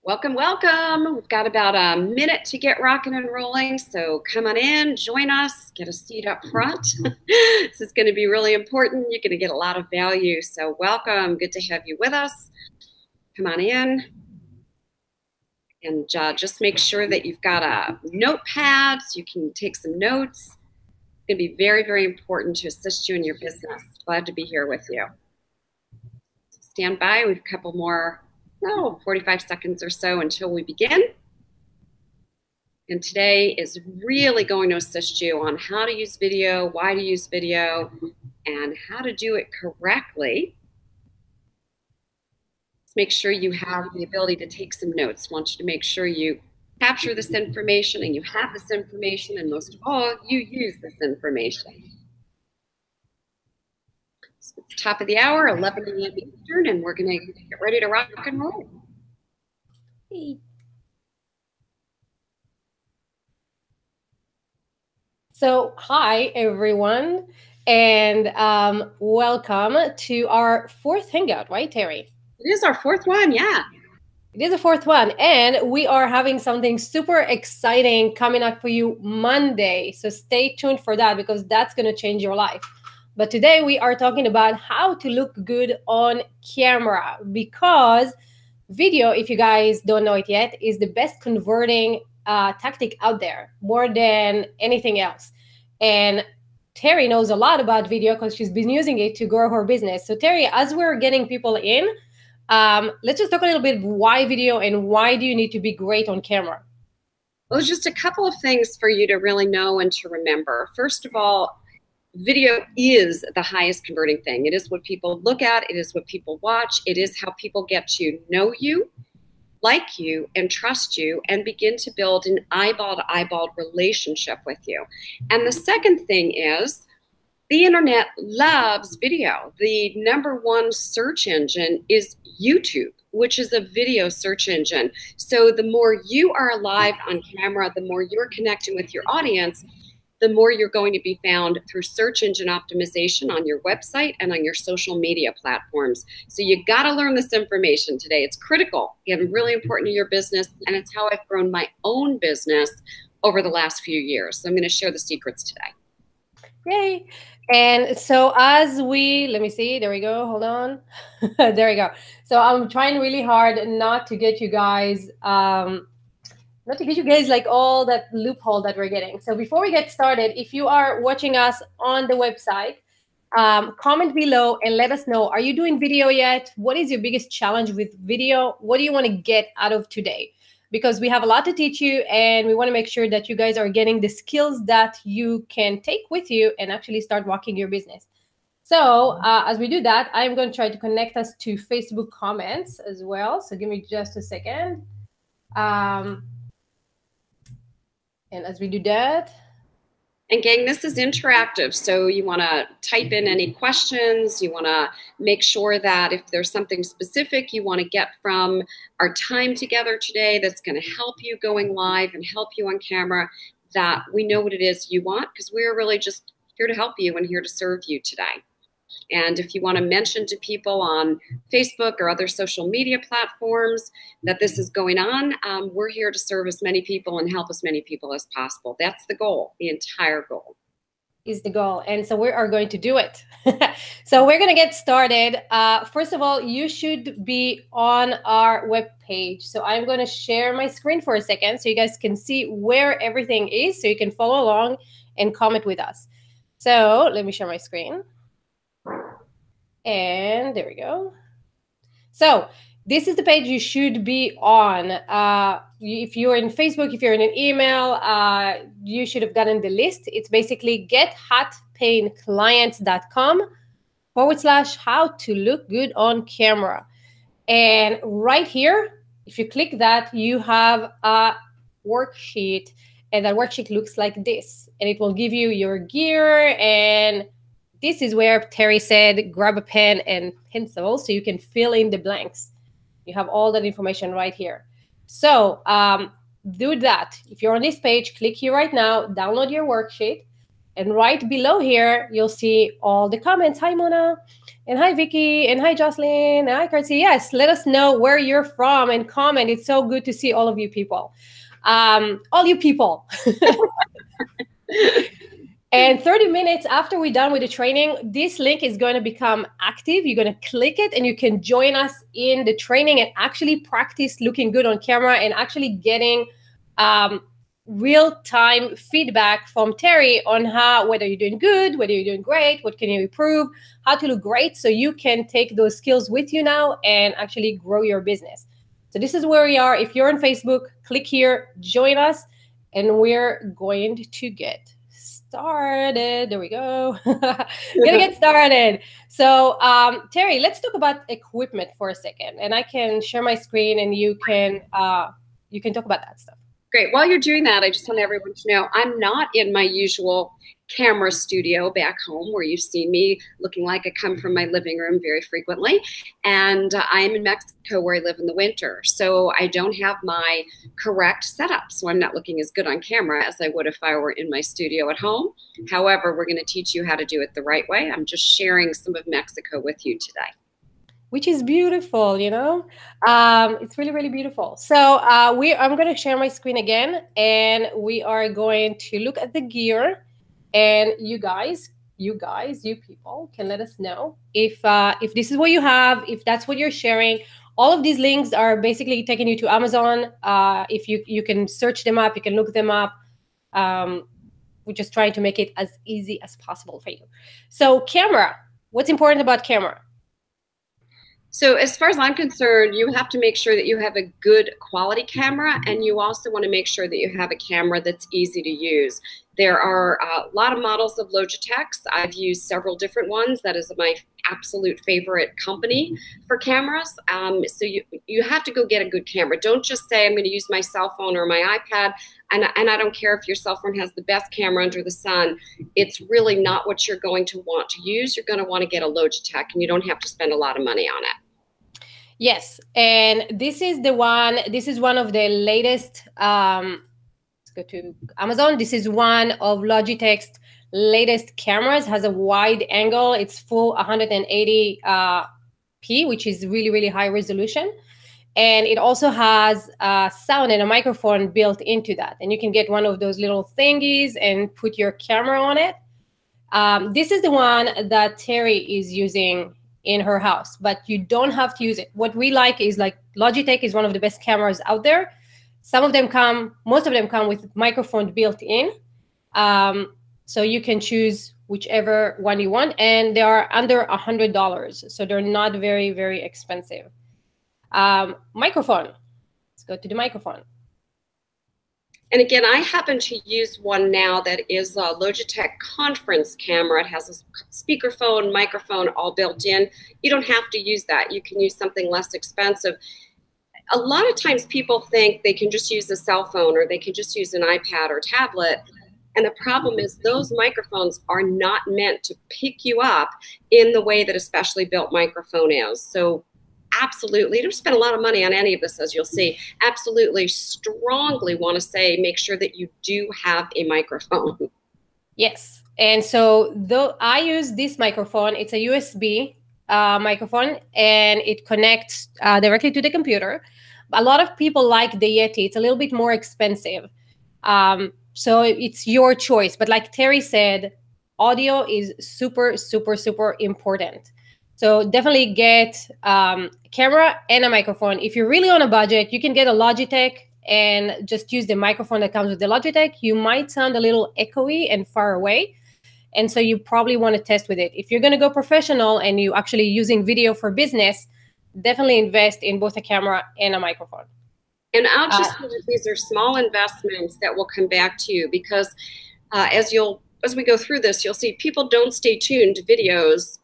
Welcome, welcome. We've got about a minute to get rocking and rolling, so come on in, join us, get a seat up front. This is going to be really important. You're going to get a lot of value, so welcome. Good to have you with us. Come on in. And just make sure that you've got a notepad so you can take some notes. It's going to be very, very important to assist you in your business. Glad to be here with you. Stand by. We have a couple more 45 seconds or so until we begin. And today is really going to assist you on how to use video, why to use video, and how to do it correctly. Let's make sure you have the ability to take some notes. I want you to make sure you capture this information and you have this information, and most of all, you use this information. It's top of the hour, 11 a.m. Eastern, and we're going to get ready to rock and roll. Hey. So, hi, everyone, and welcome to our fourth Hangout, right, Terry? It is our fourth one, yeah. It is the fourth one, and we are having something super exciting coming up for you Monday. So stay tuned for that because that's going to change your life. But today we are talking about how to look good on camera, because video, if you guys don't know it yet, is the best converting tactic out there, more than anything else. And Terry knows a lot about video because she's been using it to grow her business. So Terry, as we're getting people in, let's just talk a little bit why video and why do you need to be great on camera? Well, just a couple of things for you to really know and to remember. First of all, video is the highest converting thing. It is what people look at. It is what people watch. It is how people get to know you, like you, and trust you, and begin to build an eyeball-to-eyeball relationship with you. And the second thing is the internet loves video. The #1 search engine is YouTube, which is a video search engine. So the more you are alive on camera, the more you're connecting with your audience, the more you're going to be found through search engine optimization on your website and on your social media platforms. So you got to learn this information today. It's critical and really important to your business, and it's how I've grown my own business over the last few years. So I'm going to share the secrets today. Yay. And so as we, let me see, there we go, hold on. There we go. So I'm trying really hard not to get you guys, like all that loophole that we're getting. So before we get started, if you are watching us on the website, comment below and let us know, are you doing video yet? What is your biggest challenge with video? What do you want to get out of today? Because we have a lot to teach you and we want to make sure that you guys are getting the skills that you can take with you and actually start walking your business. So as we do that, I'm going to try to connect us to Facebook comments as well. So give me just a second. And as we do that. And gang, this is interactive. So you want to type in any questions. You want to make sure that if there's something specific you want to get from our time together today that's going to help you going live and help you on camera, that we know what it is you want, because we're really just here to help you and here to serve you today. And if you want to mention to people on Facebook or other social media platforms that this is going on, we're here to serve as many people and help as many people as possible. That's the goal. The entire goal is the goal. And so we are going to do it. So we're going to get started. First of all, you should be on our webpage. So I'm going to share my screen for a second so you guys can see where everything is, so you can follow along and comment with us. So let me share my screen. And there we go. So this is the page you should be on. If you're in Facebook, if you're in an email, you should have gotten the list. It's basically gethotpayinclients.com/how to look good on camera. And right here, if you click that, you have a worksheet. And that worksheet looks like this. And it will give you your gear, and this is where Terry said, grab a pen and pencil so you can fill in the blanks. You have all that information right here. So do that. If you're on this page, click here right now, download your worksheet. And right below here, you'll see all the comments. Hi, Mona. And hi, Vicky. And hi, Jocelyn. And hi, Kirsty. Yes, let us know where you're from and comment. It's so good to see all of you people. All you people. And 30 minutes after we're done with the training, this link is going to become active. You're going to click it and you can join us in the training and actually practice looking good on camera and actually getting real-time feedback from Terry on how, whether you're doing good, whether you're doing great, what can you improve, how to look great, so you can take those skills with you now and actually grow your business. So this is where we are. If you're on Facebook, click here, join us, and we're going to get started. There we go. Gonna get started. So Terry, let's talk about equipment for a second, and I can share my screen and you can talk about that stuff. Great. While you're doing that, I just want everyone to know I'm not in my usual camera studio back home where you've seen me looking like I come from my living room very frequently. And I'm in Mexico where I live in the winter. So I don't have my correct setup. So I'm not looking as good on camera as I would if I were in my studio at home. However, we're going to teach you how to do it the right way. I'm just sharing some of Mexico with you today. Which is beautiful, you know? It's really, really beautiful. So I'm going to share my screen again, and we are going to look at the gear. And you people can let us know if this is what you have, if that's what you're sharing. All of these links are basically taking you to Amazon. If you can search them up, you can look them up. We're just trying to make it as easy as possible for you. So camera, what's important about camera? So as far as I'm concerned, you have to make sure that you have a good quality camera, and you also want to make sure that you have a camera that's easy to use. There are a lot of models of Logitechs. I've used several different ones. That is my absolute favorite company for cameras. So you have to go get a good camera. Don't just say, I'm going to use my cell phone or my iPad, and I don't care if your cell phone has the best camera under the sun. It's really not what you're going to want to use. You're going to want to get a Logitech, and you don't have to spend a lot of money on it. Yes, and this is one of the latest, let's go to Amazon. This is one of Logitech's latest cameras, has a wide angle. It's full 180p, which is really, really high resolution. And it also has sound and a microphone built into that. And you can get one of those little thingies and put your camera on it. This is the one that Terry is using in her house, but you don't have to use it. What we like is, like, Logitech is one of the best cameras out there. Most of them come with microphone built in. So you can choose whichever one you want, and they are under $100. So they're not very, very expensive. Microphone, let's go to the microphone. And again, I happen to use one now that is a Logitech conference camera. It has a speakerphone, microphone, all built in. You don't have to use that. You can use something less expensive. A lot of times people think they can just use a cell phone or they can just use an iPad or tablet. And the problem is those microphones are not meant to pick you up in the way that a specially built microphone is. So absolutely, don't spend a lot of money on any of this, as you'll see. Absolutely, strongly want to say, make sure that you do have a microphone. Yes, and so though I use this microphone, it's a USB microphone, and it connects directly to the computer. A lot of people like the Yeti. It's a little bit more expensive. So it's your choice. But like Terry said, audio is super, super, super important. So definitely get a camera and a microphone. If you're really on a budget, you can get a Logitech and just use the microphone that comes with the Logitech. You might sound a little echoey and far away. And so you probably want to test with it. If you're going to go professional and you're actually using video for business, definitely invest in both a camera and a microphone. And I'll just say that these are small investments that will come back to you, because as we go through this, you'll see people don't stay tuned to videos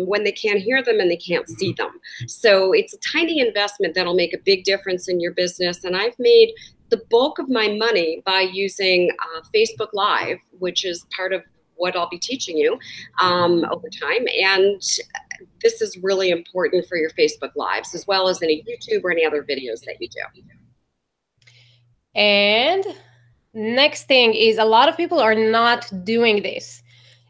when they can't hear them and they can't see them. So it's a tiny investment that'll make a big difference in your business. And I've made the bulk of my money by using Facebook Live, which is part of what I'll be teaching you over time. And this is really important for your Facebook Lives, as well as any YouTube or any other videos that you do. And next thing is, a lot of people are not doing this.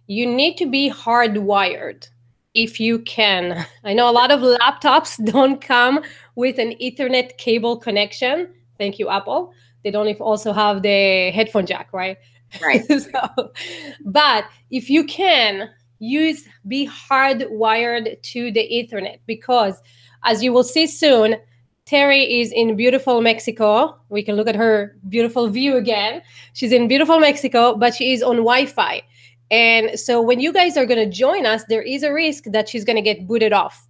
You need to be hardwired. if you can. I know a lot of laptops don't come with an Ethernet cable connection. Thank you, Apple. They don't also have the headphone jack, right? Right. So, but if you can, be hardwired to the Ethernet, because as you will see soon, Terry is in beautiful Mexico. We can look at her beautiful view again. She's in beautiful Mexico, but she is on Wi-Fi. And so when you guys are going to join us, there is a risk that she's going to get booted off.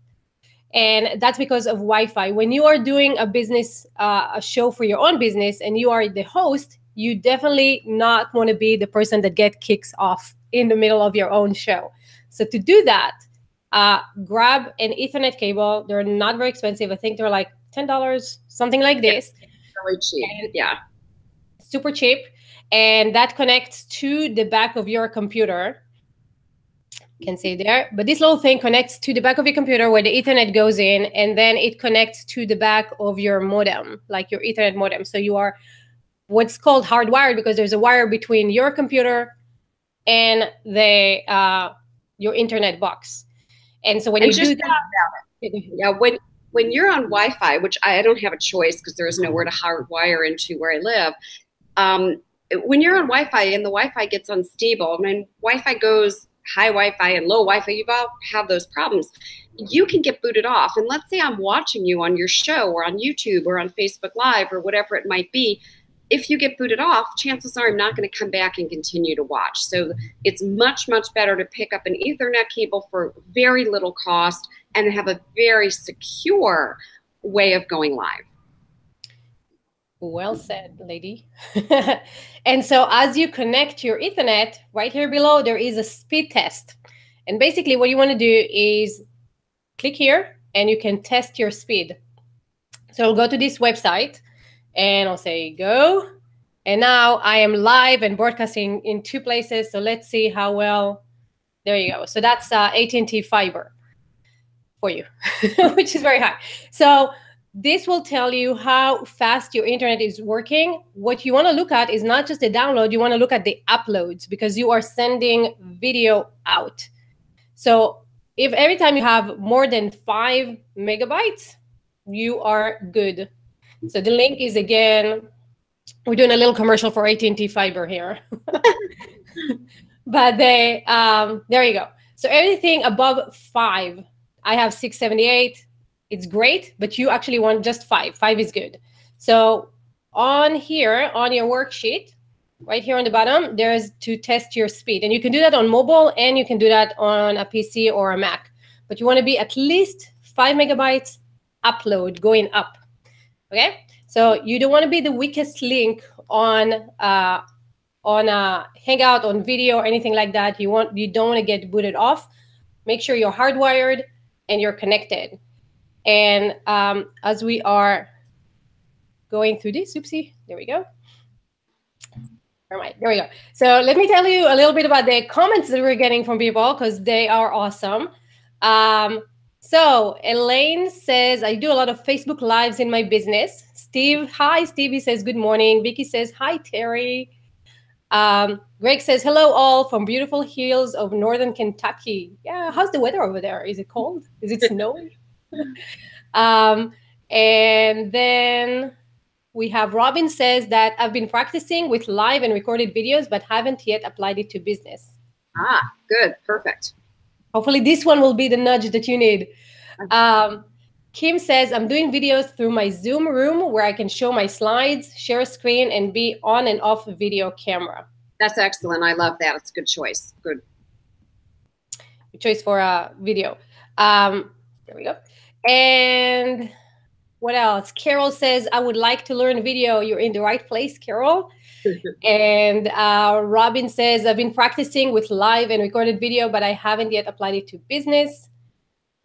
And that's because of Wi-Fi. When you are doing a business, a show for your own business, and you are the host, you definitely not want to be the person that get kicks off in the middle of your own show. So to do that, grab an Ethernet cable. They're not very expensive. I think they're like $10, something like this. Really cheap. Yeah. Super cheap. And that connects to the back of your computer. Can say there, but this little thing connects to the back of your computer where the Ethernet goes in, and then it connects to the back of your modem, like your Ethernet modem. So you are what's called hardwired, because there's a wire between your computer and the your internet box. And so when you do that, yeah, when you're on Wi-Fi, which I don't have a choice because there is nowhere to hardwire into where I live. When you're on Wi-Fi and the Wi-Fi gets unstable, I mean, Wi-Fi goes high Wi-Fi and low Wi-Fi, you've all have those problems. You can get booted off. And let's say I'm watching you on your show or on YouTube or on Facebook Live or whatever it might be. If you get booted off, chances are I'm not going to come back and continue to watch. So it's much, much better to pick up an Ethernet cable for very little cost and have a very secure way of going live. Well said, lady. And so as you connect your Ethernet, right here below, there is a speed test. And basically what you want to do is click here and you can test your speed. So I'll go to this website and I'll say go. And now I am live and broadcasting in 2 places. So let's see how well, there you go. So that's AT&T fiber for you, which is very high. So this will tell you how fast your internet is working. What you want to look at is not just the download, you want to look at the uploads, because you are sending video out. So if every time you have more than 5 megabytes, you are good. So the link is, again, we're doing a little commercial for AT&T fiber here. But there you go. So everything above 5, I have 678. It's great, but you actually want just 5. 5 is good. So on here, on your worksheet, right here on the bottom, there's to test your speed. And you can do that on mobile and you can do that on a PC or a Mac. But you want to be at least 5 megabytes upload going up. Okay? So you don't want to be the weakest link on a Hangout, on video, or anything like that. You don't want to get booted off. Make sure you're hardwired and you're connected. And as we are going through this, oopsie, there we go. All right, there we go. So let me tell you a little bit about the comments that we're getting from people, because they are awesome. So Elaine says, I do a lot of Facebook Lives in my business. Steve, hi, Stevie says, good morning. Vicky says, hi, Terry. Greg says, hello all from beautiful hills of northern Kentucky. Yeah, how's the weather over there? Is it cold? Is it snowy? And then we have Robin says that I've been practicing with live and recorded videos, but haven't yet applied it to business. Ah, good. Perfect. Hopefully this one will be the nudge that you need. Kim says, I'm doing videos through my Zoom room where I can show my slides, share a screen, and be on and off video camera. That's excellent. I love that. It's a good choice. Good choice for a video. There we go. And what else? Carol says, I would like to learn video. You're in the right place, Carol. And Robin says, I've been practicing with live and recorded video, but I haven't yet applied it to business.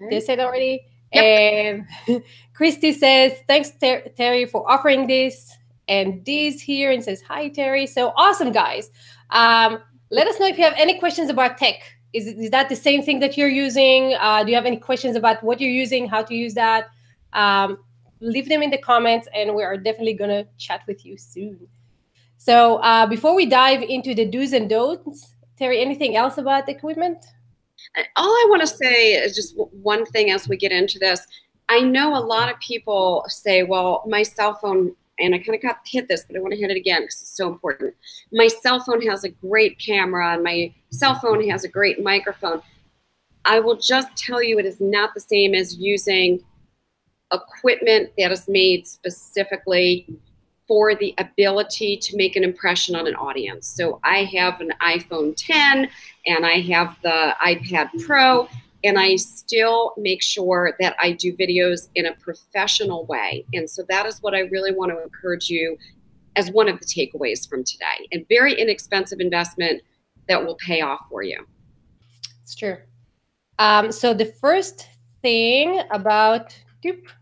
Did I say that already? Yep. And Christy says, thanks, Terry, for offering this. And Dee's here and says, hi, Terry. So awesome, guys. Let us know if you have any questions about tech. Is that the same thing that you're using? Do you have any questions about what you're using, how to use that? Leave them in the comments, and we are definitely going to chat with you soon. So before we dive into the do's and don'ts, Terry, anything else about the equipment? All I want to say is just one thing as we get into this. I know a lot of people say, well, my cell phone, and I kind of got hit this, but I want to hit it again because it's so important. My cell phone has a great camera and my cell phone has a great microphone. I will just tell you it is not the same as using equipment that is made specifically for the ability to make an impression on an audience. So I have an iPhone 10 and I have the iPad Pro, and I still make sure that I do videos in a professional way. And so that is what I really want to encourage you as one of the takeaways from today. A very inexpensive investment that will pay off for you. It's true. So the first thing about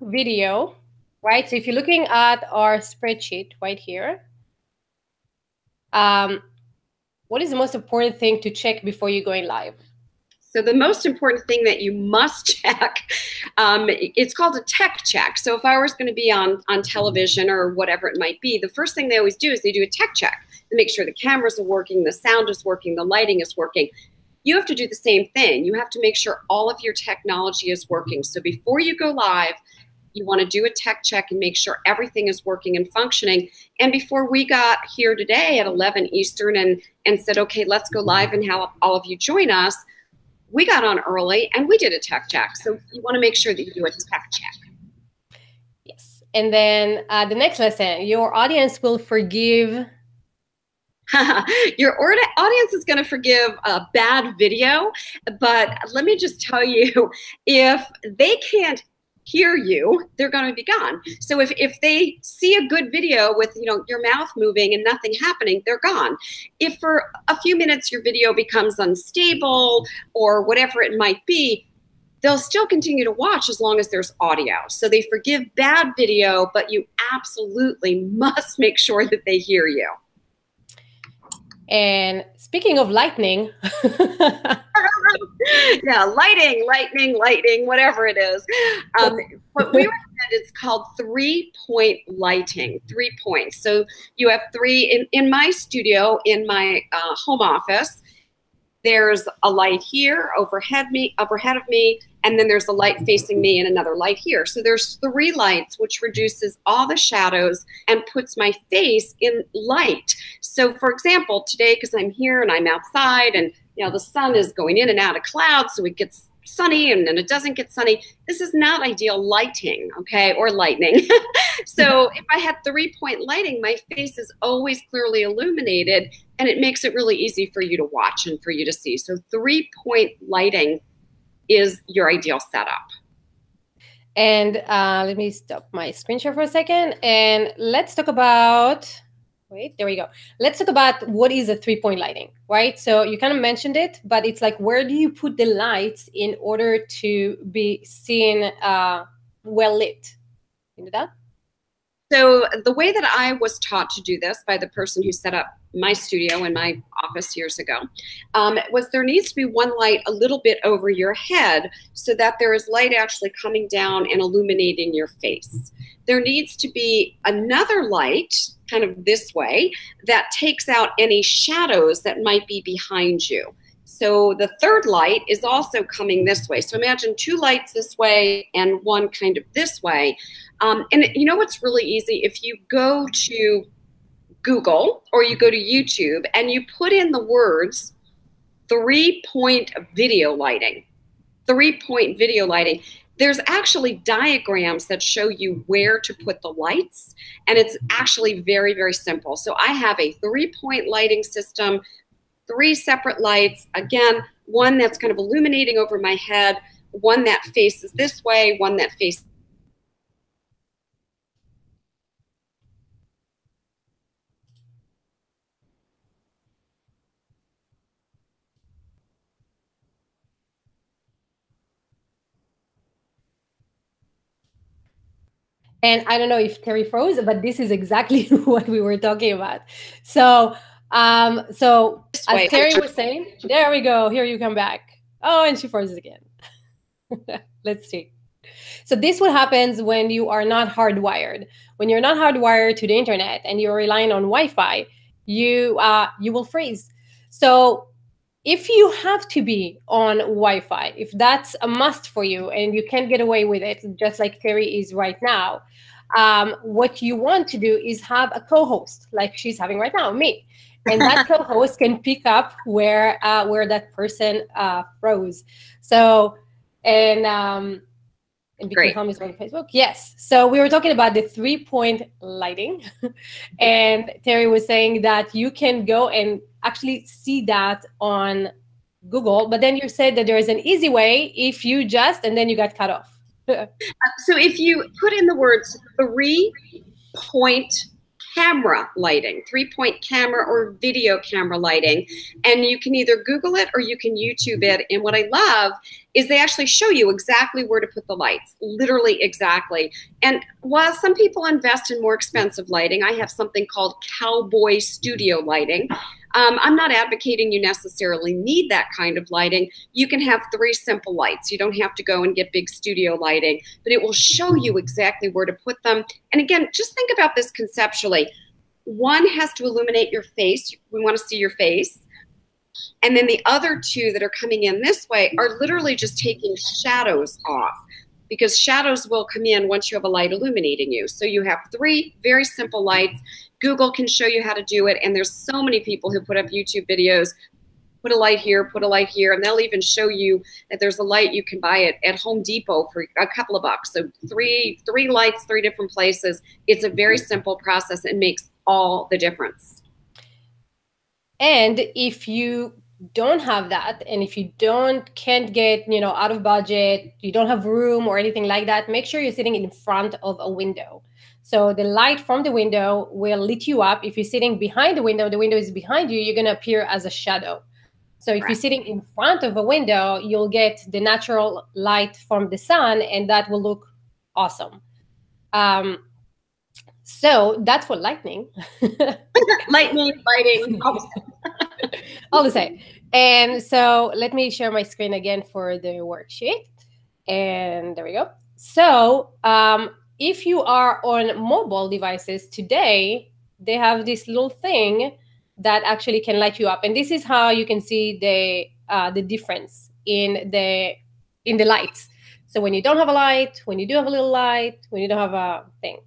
video, right? So if you're looking at our spreadsheet right here, what is the most important thing to check before you're going live? So the most important thing that you must check, it's called a tech check. So if I was going to be on television or whatever it might be, the first thing they always do is they do a tech check to make sure the cameras are working, the sound is working, the lighting is working. You have to do the same thing. You have to make sure all of your technology is working. So before you go live, you want to do a tech check and make sure everything is working and functioning. And before we got here today at 11 Eastern and said, okay, let's go live and have all of you join us, we got on early and we did a tech check. So you want to make sure that you do a tech check. Yes. And then the next lesson, your audience will forgive. Your audience is going to forgive a bad video, but let me just tell you, if they can't hear you, they're going to be gone. So if they see a good video with, you know, your mouth moving and nothing happening, they're gone. If for a few minutes your video becomes unstable or whatever it might be, they'll still continue to watch as long as there's audio. So they forgive bad video, but you absolutely must make sure that they hear you. And speaking of lightning, yeah, lightning, whatever it is. What we recommend is called 3-point lighting, 3 points. So you have three in my studio, in my home office. There's a light here overhead of me, and then there's a light facing me and another light here. So there's 3 lights, which reduces all the shadows and puts my face in light. So for example, today, because I'm here and I'm outside and you know the sun is going in and out of clouds, so it gets sunny and then it doesn't get sunny. This is not ideal lighting, okay, or lightning. So if I had 3-point lighting, my face is always clearly illuminated, and it makes it really easy for you to watch and for you to see. So 3-point lighting is your ideal setup. And let me stop my screen share for a second, and let's talk about. Wait, there we go. Let's talk about what is a 3-point lighting, right? So you kind of mentioned it, but it's like, where do you put the lights in order to be seen well lit? You know that? So the way that I was taught to do this by the person who set up my studio in my office years ago was there needs to be one light a little bit over your head so that there is light actually coming down and illuminating your face. There needs to be another light kind of this way that takes out any shadows that might be behind you. So the third light is also coming this way. So imagine 2 lights this way and one kind of this way. And you know what's really easy? If you go to Google or you go to YouTube and you put in the words 3-point video lighting, 3-point video lighting, there's actually diagrams that show you where to put the lights, and it's actually very, very simple. So I have a 3-point lighting system, 3 separate lights. Again, one that's kind of illuminating over my head, one that faces this way, one that faces. And I don't know if Terry froze, but this is exactly what we were talking about. So, as Terry was saying, there we go. Here you come back. Oh, and she froze again. Let's see. So this what happens when you are not hardwired. When you're not hardwired to the internet and you're relying on Wi-Fi, you will freeze. So if you have to be on Wi-Fi, if that's a must for you and you can't get away with it, just like Terry is right now, what you want to do is have a co-host like she's having right now, me. And that co-host can pick up where that person froze. So, and Vicky Hum is on Facebook. Yes. So we were talking about the 3-point lighting. And Terry was saying that you can go and actually see that on Google. But then you said that there is an easy way if you just, and then you got cut off. So if you put in the words 3-point camera lighting, 3-point camera or video camera lighting, and you can either Google it or you can YouTube it. And what I love is they actually show you exactly where to put the lights, literally exactly. And while some people invest in more expensive lighting, I have something called Cowboy studio lighting. I'm not advocating you necessarily need that kind of lighting. You can have 3 simple lights. You don't have to go and get big studio lighting, but it will show you exactly where to put them. And again, just think about this conceptually. One has to illuminate your face. We want to see your face. And then the other 2 that are coming in this way are literally just taking shadows off, because shadows will come in once you have a light illuminating you. So you have 3 very simple lights. Google can show you how to do it. And there's so many people who put up YouTube videos, put a light here, put a light here, and they'll even show you that there's a light you can buy at Home Depot for a couple of bucks. So three lights, 3 different places. It's a very simple process and makes all the difference. And if you don't have that, and if you can't get, out of budget, you don't have room or anything like that, make sure you're sitting in front of a window. So the light from the window will lit you up. If you're sitting behind the window is behind you, you're going to appear as a shadow. So if you're sitting in front of a window, you'll get the natural light from the sun, and that will look awesome. So that's for lightning. Lightning, lighting, all the same. And so let me share my screen again for the worksheet. And there we go. So if you are on mobile devices today, they have this little thing that actually can light you up. And this is how you can see the difference in the lights. So when you don't have a light, when you do have a little light, when you don't have a thing.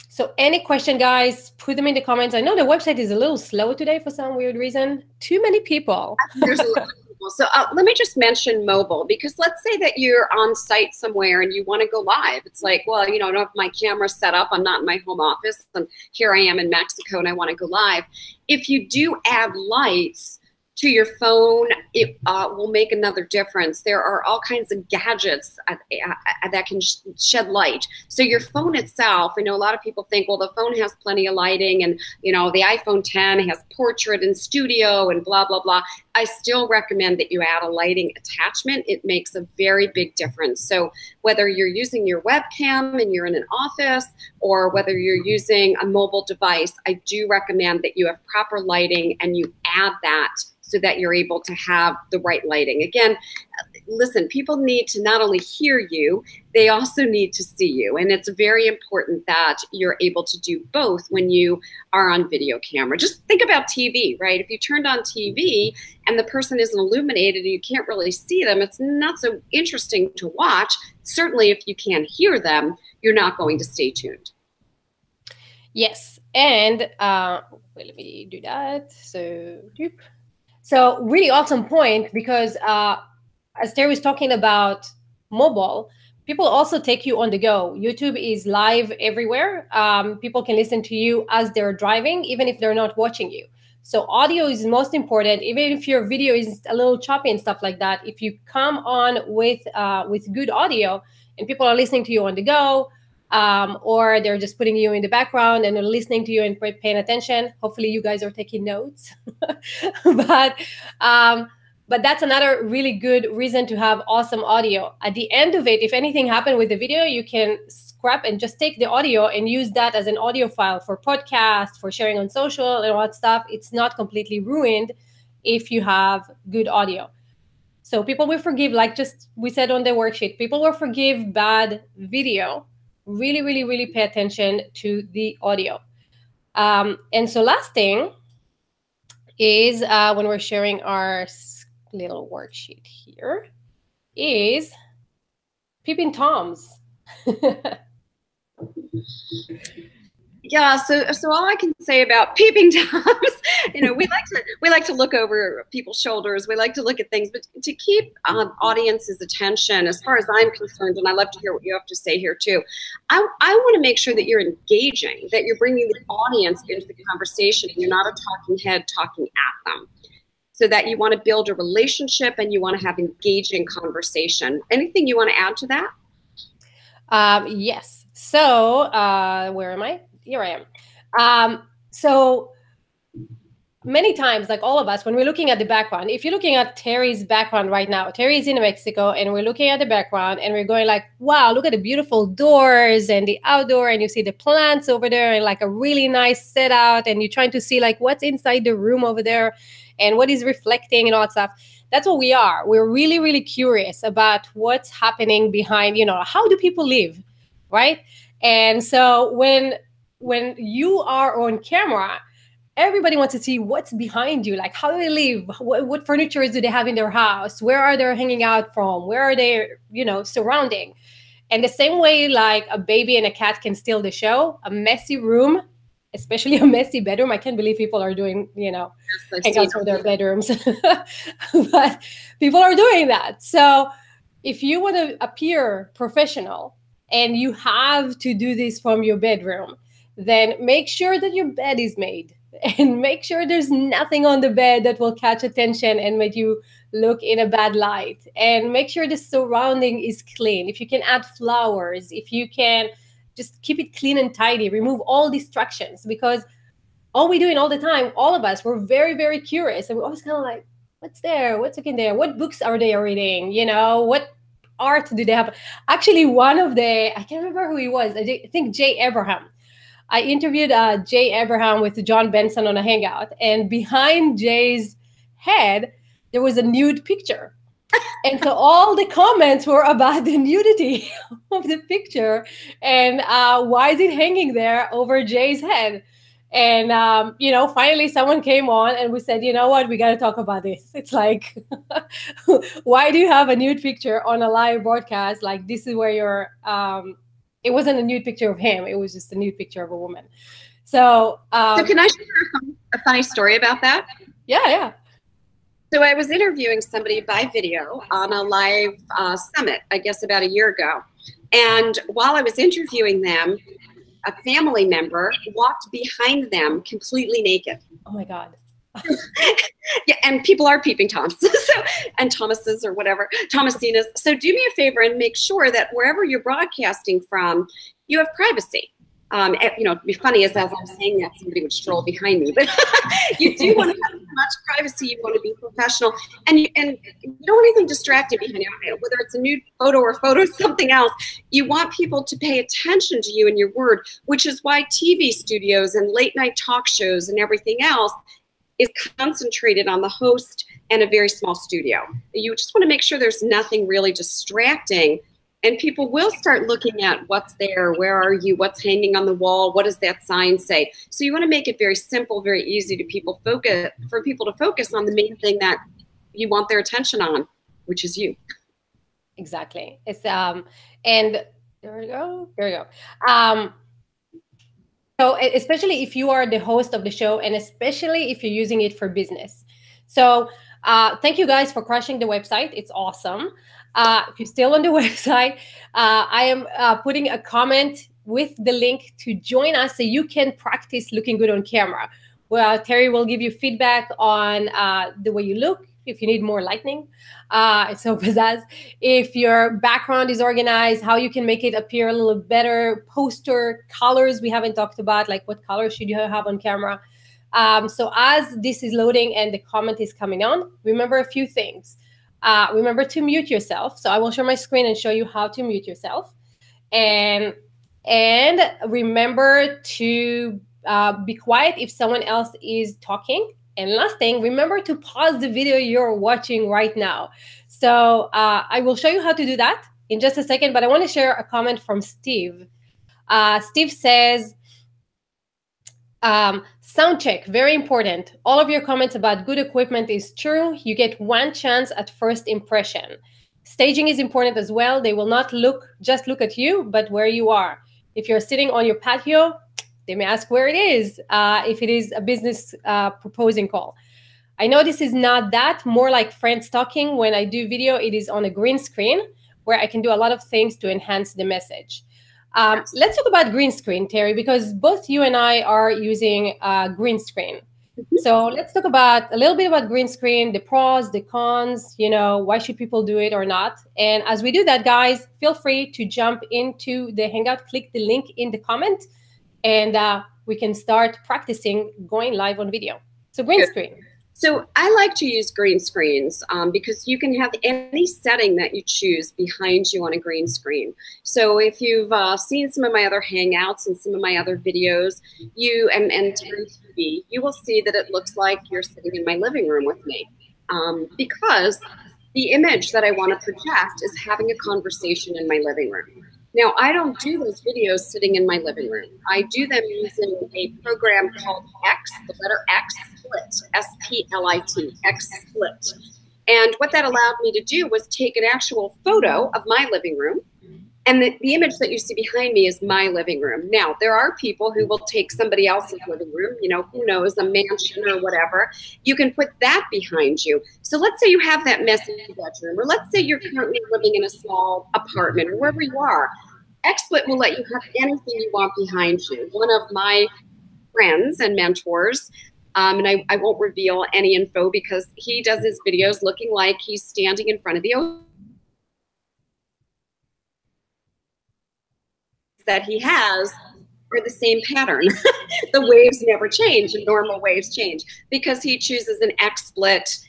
So any question, guys, put them in the comments. I know the website is a little slow today for some weird reason. Too many people. There's a lot of people. So let me just mention mobile, because let's say that you're on site somewhere and you want to go live. It's like, well, I don't have my camera set up. I'm not in my home office. And here I am in Mexico and I want to go live. If you do add lights to your phone, it will make another difference. There are all kinds of gadgets that can shed light. So your phone itself, I know a lot of people think, well, the phone has plenty of lighting, and the iPhone 10 has portrait and studio and blah, blah, blah. I still recommend that you add a lighting attachment. It makes a very big difference. So whether you're using your webcam and you're in an office, or whether you're using a mobile device, I do recommend that you have proper lighting and you add that so that you're able to have the right lighting. Again, listen, people need to not only hear you, they also need to see you. And it's very important that you're able to do both when you are on video camera. Just think about TV, right? If you turned on TV and the person isn't illuminated and you can't really see them, it's not so interesting to watch. Certainly if you can't hear them, you're not going to stay tuned. Yes. And let me do that. So really awesome point, because as Terry was talking about mobile, people also take you on the go. YouTube is live everywhere. People can listen to you as they're driving, even if they're not watching you. So audio is most important, even if your video is a little choppy and stuff like that. If you come on with good audio and people are listening to you on the go, or they're just putting you in the background and they're listening to you and paying attention. Hopefully you guys are taking notes. But that's another really good reason to have awesome audio. At the end of it, if anything happened with the video, you can scrap and just take the audio and use that as an audio file for podcast, for sharing on social and all that stuff. It's not completely ruined if you have good audio. So people will forgive, like just we said on the worksheet, people will forgive bad video. Really, really, really pay attention to the audio. And so last thing is when we're sharing our little worksheet here is peeping toms. Yeah, so all I can say about peeping toms, we like to look over people's shoulders. We like to look at things, but to keep audience's attention, as far as I'm concerned, and I love to hear what you have to say here too. I want to make sure that you're engaging, that you're bringing the audience into the conversation, and you're not a talking head talking at them. So that you want to build a relationship and you want to have engaging conversation. Anything you want to add to that? Yes. So where am I? Here I am. So many times, like all of us, when we're looking at the background, if you're looking at Terry's background right now, Terry's in Mexico and we're looking at the background and we're going like, wow, look at the beautiful doors and the outdoor, and you see the plants over there and like a really nice set out, and you're trying to see like what's inside the room over there and what is reflecting and all that stuff. That's what we are. We're really, really curious about what's happening behind, how do people live, right? And so when you are on camera, everybody wants to see what's behind you. Like, how do they live? What furniture do they have in their house? Where are they hanging out from? Where are they, surrounding? And the same way, like a baby and a cat can steal the show, a messy room, especially a messy bedroom. I can't believe people are doing, hangouts from their bedrooms. But people are doing that. So if you want to appear professional and you have to do this from your bedroom, then make sure that your bed is made. And make sure there's nothing on the bed that will catch attention and make you look in a bad light. And make sure the surrounding is clean. If you can add flowers, if you can just keep it clean and tidy, remove all distractions, because all we doing all the time, all of us, we're very, very curious. And we're always kind of like, what's there? What's in there? What books are they reading? What art do they have? Actually, one of I can't remember who he was. I think Jay Abraham. I interviewed Jay Abraham with John Benson on a Hangout, and behind Jay's head, there was a nude picture. And so all the comments were about the nudity of the picture and why is it hanging there over Jay's head? And, finally someone came on and we said, you know what, we got to talk about this. It's like, why do you have a nude picture on a live broadcast? Like, this is where you're... it wasn't a nude picture of him. It was just a nude picture of a woman. So can I share a funny story about that? Yeah. So I was interviewing somebody by video on a live summit, I guess about a year ago. And while I was interviewing them, a family member walked behind them completely naked. Oh my God. Yeah, and people are peeping Toms, and Thomases or whatever, Thomasinas. So do me a favor and make sure that wherever you're broadcasting from, you have privacy. It'd be funny as I'm saying that somebody would stroll behind me, but you do want to have as much privacy. You want to be professional, and you don't want anything distracting behind you. Whether it's a nude photo or something else, you want people to pay attention to you and your word, which is why TV studios and late night talk shows and everything else is concentrated on the host and a very small studio. You just want to make sure there's nothing really distracting, and people will start looking at what's there, where are you, what's hanging on the wall, what does that sign say. So you want to make it very simple, very easy to people to focus on the main thing that you want their attention on, which is you. Exactly. It's and there we go. So especially if you are the host of the show, and especially if you're using it for business. So thank you guys for crashing the website. It's awesome. If you're still on the website, I am putting a comment with the link to join us so you can practice looking good on camera. Well, Terry will give you feedback on the way you look, if you need more lightning, so pizzazz. If your background is organized, how you can make it appear a little better. Poster colors we haven't talked about, like what color should you have on camera. So as this is loading and the comment is coming on, remember a few things. Remember to mute yourself. So I will share my screen and show you how to mute yourself. And remember to be quiet if someone else is talking. And last thing, remember to pause the video you're watching right now. So I will show you how to do that in just a second, but I want to share a comment from Steve. Steve says, Soundcheck, very important. All of your comments about good equipment is true. You get one chance at first impression. Staging is important as well. They will not just look at you, but where you are. If you're sitting on your patio, they may ask where it is, if it is a business proposing call. I know this is not that, more like friends talking. When I do video, it is on a green screen where I can do a lot of things to enhance the message. Let's talk about green screen, Terry, because both you and I are using green screen. So let's talk about a little bit about green screen, the pros, the cons, why should people do it or not? And as we do that, guys, feel free to jump into the Hangout, click the link in the comment, and we can start practicing going live on video. So green screen. So I like to use green screens because you can have any setting that you choose behind you on a green screen. So if you've seen some of my other Hangouts and some of my other videos, and TV, you will see that it looks like you're sitting in my living room with me because the image that I want to project is having a conversation in my living room. Now, I don't do those videos sitting in my living room. I do them using a program called X, the letter X Split, S-P-L-I-T, X Split. And what that allowed me to do was take an actual photo of my living room, and the image that you see behind me is my living room. Now, there are people who will take somebody else's living room, who knows, a mansion or whatever. You can put that behind you. So let's say you have that messy bedroom, or let's say you're currently living in a small apartment or wherever you are. XSplit will let you have anything you want behind you. One of my friends and mentors, and I won't reveal any info because he does his videos looking like he's standing in front of the ocean. That he has are the same pattern. The waves never change, and normal waves change because he chooses an XSplit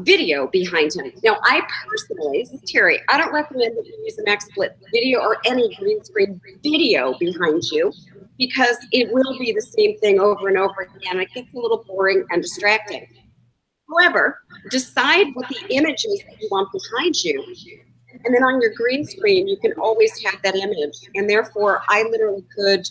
video behind him. Now, I personally, this is Terry, I don't recommend that you use an XSplit video or any green screen video behind you because it will be the same thing over and over again. It gets a little boring and distracting. However, decide what the image is that you want behind you. And then on your green screen, you can always have that image. And therefore, I literally could,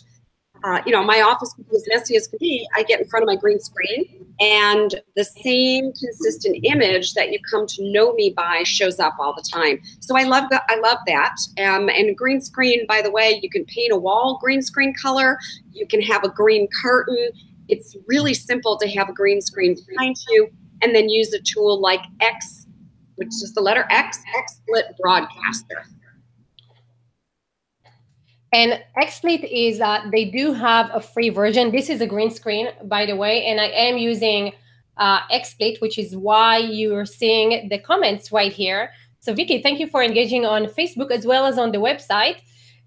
my office could be as messy as could be. I get in front of my green screen, and the same consistent image that you come to know me by shows up all the time. So I love that. And green screen, by the way, you can paint a wall green screen color. You can have a green curtain. It's really simple to have a green screen behind you, and then use a tool like X, which is the letter X, XSplit Broadcaster. And XSplit is, they do have a free version. This is a green screen, by the way, and I am using XSplit, which is why you're seeing the comments right here. So Vicky, thank you for engaging on Facebook as well as on the website.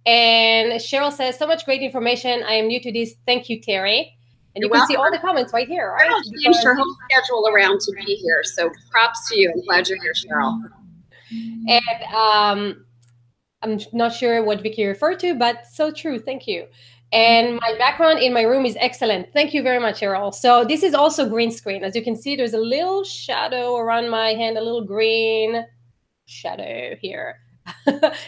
And Cheryl says, so much great information. I am new to this. Thank you, Terry. And you can see all the comments right here, right? I'll change her whole schedule around to be here. So props to you. I'm glad you're here, Cheryl. And I'm not sure what Vicky referred to, but so true. Thank you. And my background in my room is excellent. Thank you very much, Cheryl. So this is also green screen. As you can see, there's a little shadow around my hand, a little green shadow here.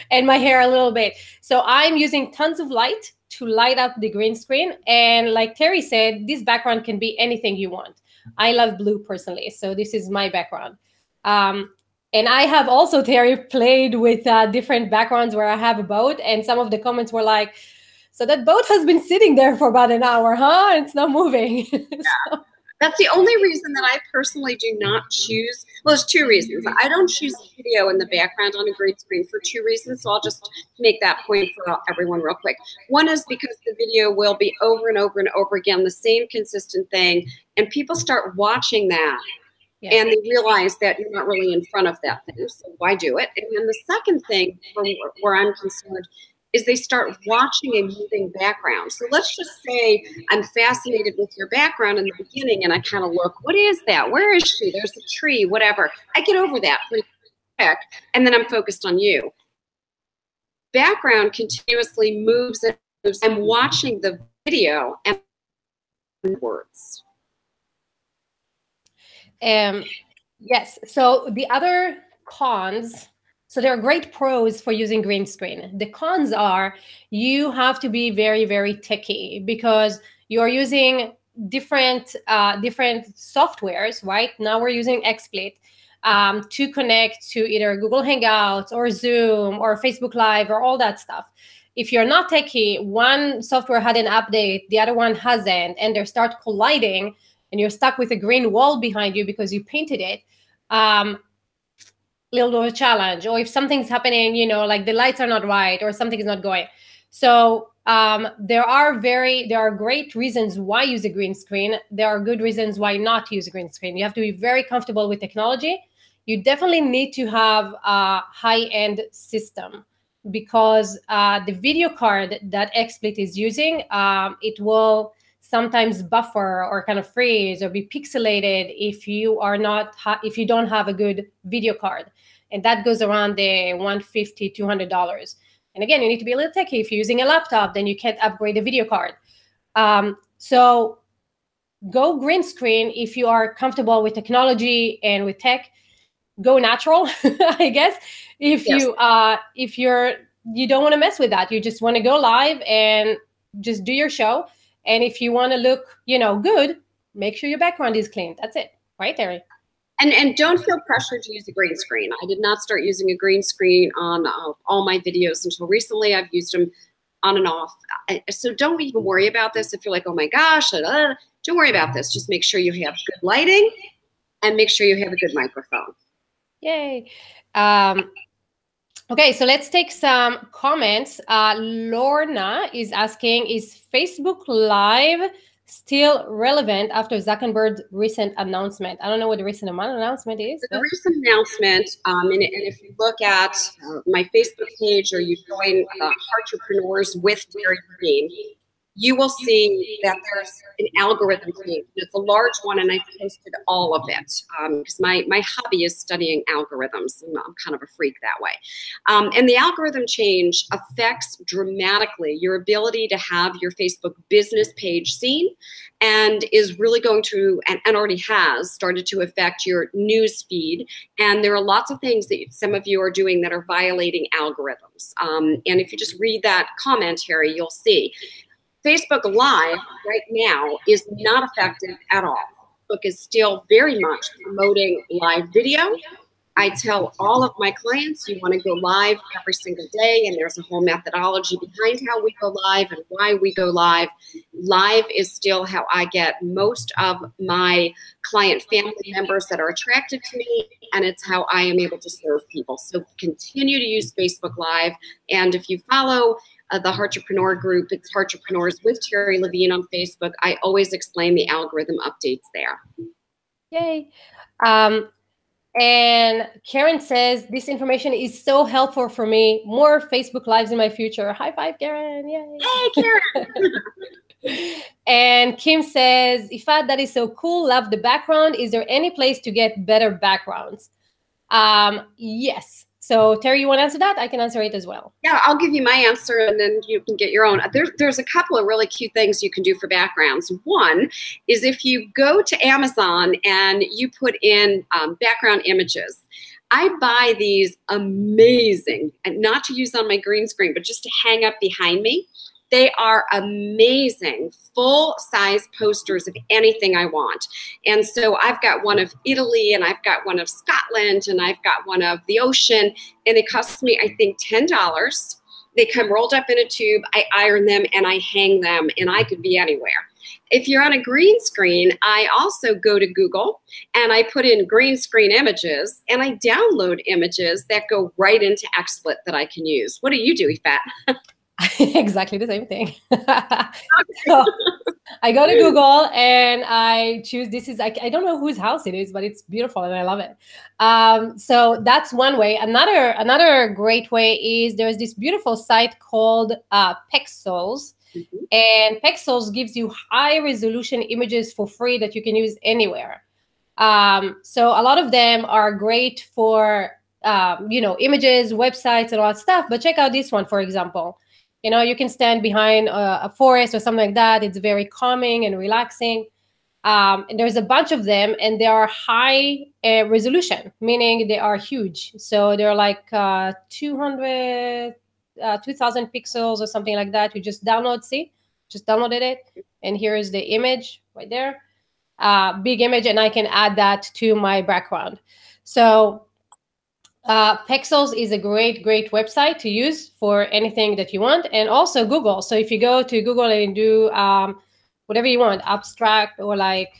And my hair a little bit. So I'm using tons of light to light up the green screen. And like Terry said, this background can be anything you want. I love blue personally, so this is my background. And I have also, Terry, played with different backgrounds where I have a boat, and some of the comments were like, so that boat has been sitting there for about an hour, huh? It's not moving. Yeah. So. That's the only reason that I personally do not choose. Well, there's two reasons. I don't choose video in the background on a green screen for two reasons. So I'll just make that point for everyone real quick. One is because the video will be over and over and over again, the same consistent thing. And people start watching that. Yeah. And they realize that you're not really in front of that thing. So why do it? And then the second thing from where I'm concerned is they start watching a moving background. So let's just say I'm fascinated with your background in the beginning and I kind of look, what is that? Where is she? There's a tree, whatever. I get over that pretty quick, and then I'm focused on you. Background continuously moves and moves. I'm watching the video and words. Yes, so the other cons, so there are great pros for using green screen. The cons are you have to be very, very techy because you're using different softwares, right? Now we're using XSplit to connect to either Google Hangouts or Zoom or Facebook Live or all that stuff. If you're not techie, one software had an update, the other one hasn't, and they start colliding, and you're stuck with a green wall behind you because you painted it. Little bit of a challenge. Or if something's happening, you know, like the lights are not right or something is not going. So there are great reasons why use a green screen. There are good reasons why not use a green screen. You have to be very comfortable with technology. You definitely need to have a high-end system, because the video card that XSplit is using, it will sometimes buffer or kind of freeze or be pixelated if you don't have a good video card, and that goes around the $150, $200. And again, you need to be a little techy. If you're using a laptop, then you can't upgrade the video card. So go green screen if you are comfortable with technology and with tech. Go natural, I guess. If you don't want to mess with that, you just want to go live and just do your show. And if you want to look, you know, good, make sure your background is clean. That's it, right, Terry? And don't feel pressured to use a green screen. I did not start using a green screen on all my videos until recently. I've used them on and off. So don't even worry about this. If you're like, oh my gosh, don't worry about this. Just make sure you have good lighting and make sure you have a good microphone. Yay. Okay, so let's take some comments. Lorna is asking, is Facebook Live still relevant after Zuckerberg's recent announcement? I don't know what the recent announcement is. The recent announcement, and if you look at my Facebook page or you join Entrepreneurs with Terry Levine, you will see that there's an algorithm change. It's a large one, and I've posted all of it because my hobby is studying algorithms, and I'm kind of a freak that way. And the algorithm change affects dramatically your ability to have your Facebook business page seen, and is really going to, and already has started to affect your news feed. And there are lots of things that some of you are doing that are violating algorithms. And if you just read that commentary, you'll see. Facebook Live right now is not effective at all. Facebook is still very much promoting live video. I tell all of my clients, you want to go live every single day, and there's a whole methodology behind how we go live and why we go live. Live is still how I get most of my client family members that are attracted to me, and it's how I am able to serve people. So continue to use Facebook Live, and if you follow the Heartrepreneur group, it's Heartrepreneurs with Terry Levine on Facebook. I always explain the algorithm updates there. Yay. And Karen says, this information is so helpful for me. More Facebook Lives in my future. High five, Karen. Yay. Hey, Karen. And Kim says, Ifat, that is so cool. Love the background. Is there any place to get better backgrounds? Yes. So Terry, you want to answer that? I can answer it as well. Yeah, I'll give you my answer and then you can get your own. There's a couple of really cute things you can do for backgrounds. One is if you go to Amazon and you put in background images. I buy these amazing, and not to use on my green screen, but just to hang up behind me. They are amazing, full-size posters of anything I want. And so I've got one of Italy, and I've got one of Scotland, and I've got one of the ocean, and it costs me, I think, $10. They come rolled up in a tube, I iron them, and I hang them, and I could be anywhere. If you're on a green screen, I also go to Google, and I put in green screen images, and I download images that go right into XSplit that I can use. What do you do, Ifat? Exactly the same thing. So I go to Google and I choose, this is, I don't know whose house it is, but it's beautiful and I love it. So that's one way. Another great way is there's this beautiful site called Pexels. Mm-hmm. And Pexels gives you high resolution images for free that you can use anywhere. So a lot of them are great for, images, websites, and all that stuff. But check out this one, for example. You know, you can stand behind a forest or something like that. It's very calming and relaxing. And there's a bunch of them, and they are high resolution, meaning they are huge. So they're like 2,000 pixels or something like that. You just download, see? just downloaded it. And here is the image right there. Big image, and I can add that to my background. So Pexels is a great website to use for anything that you want, and also Google. So if you go to Google and do whatever you want, abstract or like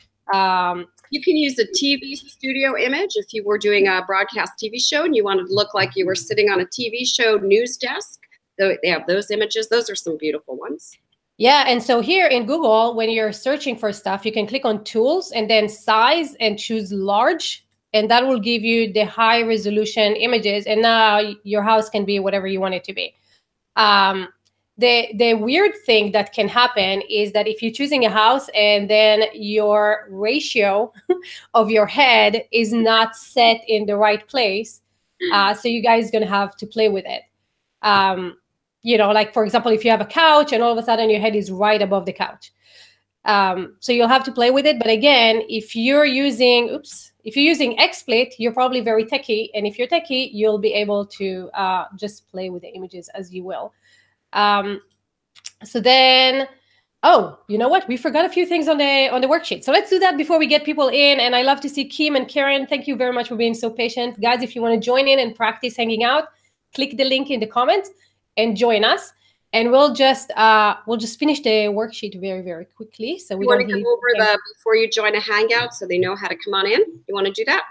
you can use a TV studio image if you were doing a broadcast TV show and you wanted to look like you were sitting on a TV show news desk. They have those images. Those are some beautiful ones. Yeah, and so here in Google, when you're searching for stuff, you can click on tools and then size and choose large. And that will give you the high resolution images. And now your house can be whatever you want it to be. The weird thing that can happen is that if you're choosing a house and then your ratio of your head is not set in the right place, so you guys are going to have to play with it. You know, like, for example, if you have a couch and all of a sudden your head is right above the couch. So you'll have to play with it. But again, if you're using XSplit, you're probably very techie. And if you're techie, you'll be able to just play with the images as you will. So then, oh, you know what? We forgot a few things on the worksheet. So let's do that before we get people in. And I love to see Kim and Karen. Thank you very much for being so patient. Guys, if you want to join in and practice hanging out, click the link in the comments and join us. And we'll just finish the worksheet very quickly. So we want to go over before you join a Hangout so they know how to come on in. You want to do that?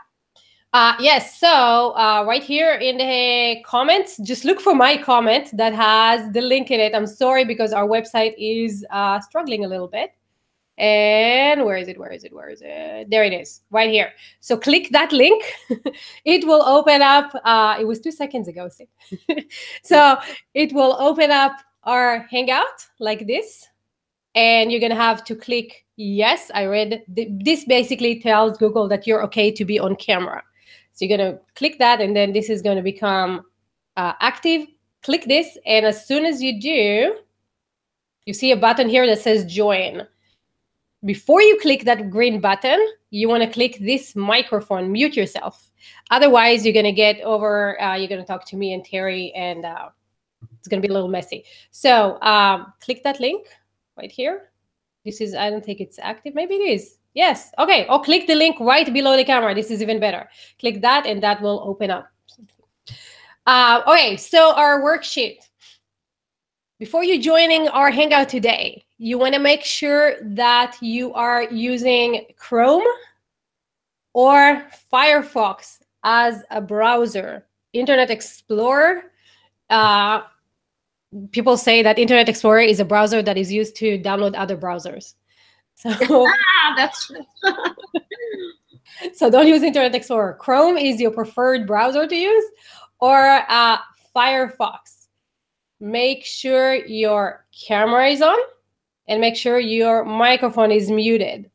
Yes. So right here in the comments, just look for my comment that has the link in it. I'm sorry because our website is struggling a little bit. And where is it? There it is, right here. So click that link. It will open up. It was 2 seconds ago. So it will open up our Hangout like this. And you're going to have to click yes. I read. This basically tells Google that you're okay to be on camera. So you're going to click that, and then this is going to become active. Click this, and as soon as you do, you see a button here that says join. Before you click that green button, you want to click this microphone, mute yourself. Otherwise, you're going to get over, you're going to talk to me and Terry, and it's going to be a little messy. So click that link right here. This is, I don't think it's active. Maybe it is. Yes. Okay. Or click the link right below the camera. This is even better. Click that, and that will open up. Okay. So our worksheet. Before you joining our Hangout today, you want to make sure that you are using Chrome or Firefox as a browser. Internet Explorer. People say that Internet Explorer is a browser that is used to download other browsers. So that's true. So don't use Internet Explorer. Chrome is your preferred browser to use, or Firefox. Make sure your camera is on and make sure your microphone is muted.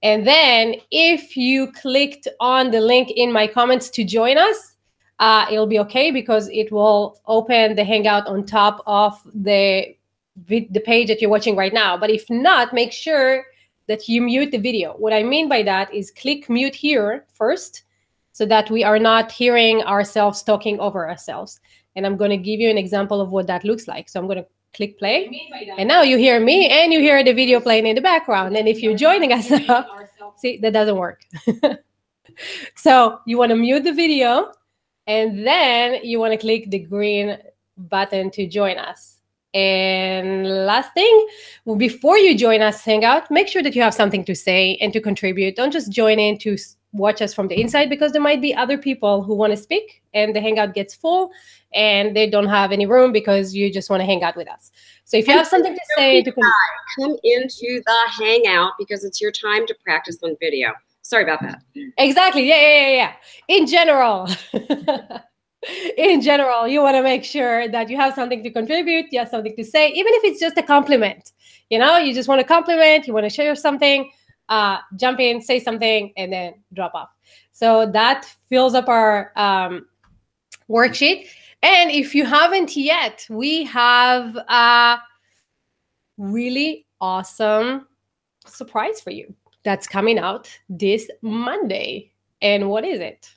And then if you clicked on the link in my comments to join us, it'll be okay because it will open the Hangout on top of the page that you're watching right now. But if not, make sure that you mute the video. What I mean by that is click mute here first so that we are not hearing ourselves talking over ourselves. And I'm going to give you an example of what that looks like. So I'm going to click play. And now you hear me and you hear the video playing in the background. And if you're joining us now, see, that doesn't work. So you want to mute the video, and then you want to click the green button to join us. And last thing, before you join us Hangout, make sure that you have something to say and to contribute. Don't just join in to watch us from the inside, because there might be other people who want to speak and the Hangout gets full and they don't have any room because you just want to hang out with us. So if you have something to say, come into the Hangout because it's your time to practice on video. Sorry about that. Exactly. Yeah. In general. In general, you want to make sure that you have something to contribute, you have something to say, even if it's just a compliment. You know, you just want to compliment, you want to share something, jump in, say something, and then drop off. So that fills up our worksheet. And if you haven't yet, we have a really awesome surprise for you that's coming out this Monday. And what is it?